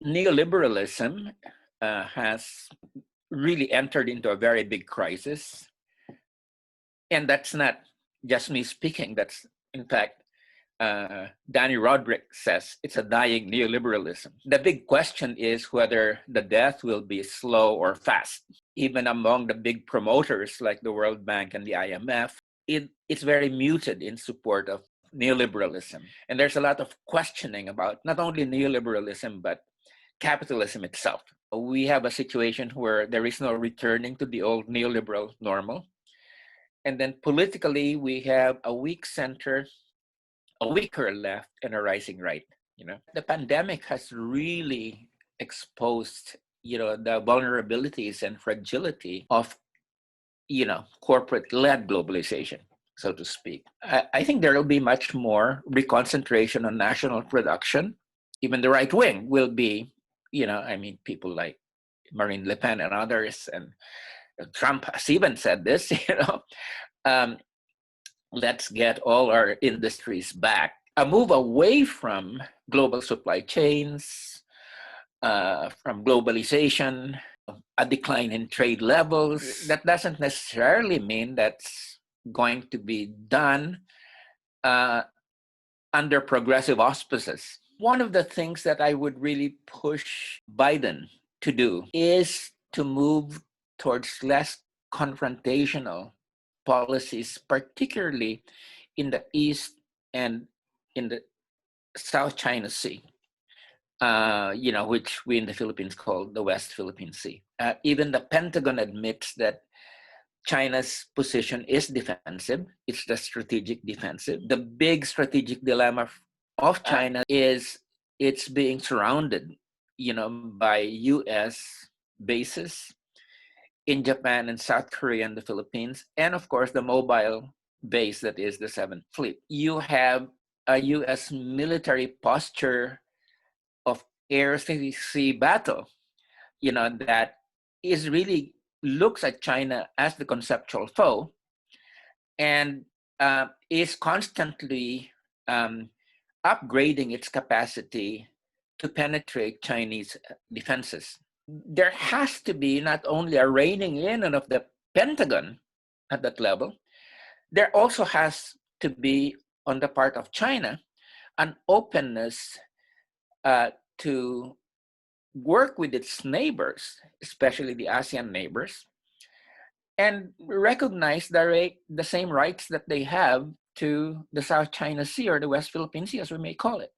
Neoliberalism has really entered into a very big crisis. And that's not just me speaking. That's, in fact, Danny Roderick says it's a dying neoliberalism. The big question is whether the death will be slow or fast. Even among the big promoters like the World Bank and the IMF, it's very muted in support of neoliberalism. And there's a lot of questioning about not only neoliberalism, but capitalism itself. We have a situation where there is no returning to the old neoliberal normal. And then politically, we have a weak center, a weaker left, and a rising right. The pandemic has really exposed, the vulnerabilities and fragility of, corporate-led globalization, so to speak. I think there will be much more reconcentration on national production. Even the right wing will be, people like Marine Le Pen and others, and Trump has even said this, let's get all our industries back. A move away from global supply chains, from globalization, a decline in trade levels. That doesn't necessarily mean that's going to be done under progressive auspices. One of the things that I would really push Biden to do is to move towards less confrontational policies, particularly in the East and in the South China Sea, which we in the Philippines call the West Philippine Sea. Even the Pentagon admits that China's position is defensive. It's the strategic defensive. The big strategic dilemma of China is it's being surrounded, by U.S. bases in Japan and South Korea and the Philippines, and of course the mobile base that is the Seventh Fleet. You have a U.S. military posture of air-sea battle, that is really looks at China as the conceptual foe, and is constantly upgrading its capacity to penetrate Chinese defenses. There has to be not only a reining in of the Pentagon at that level, there also has to be, on the part of China, an openness to work with its neighbors, especially the ASEAN neighbors, and recognize the same rights that they have to the South China Sea, or the West Philippine Sea, as we may call it.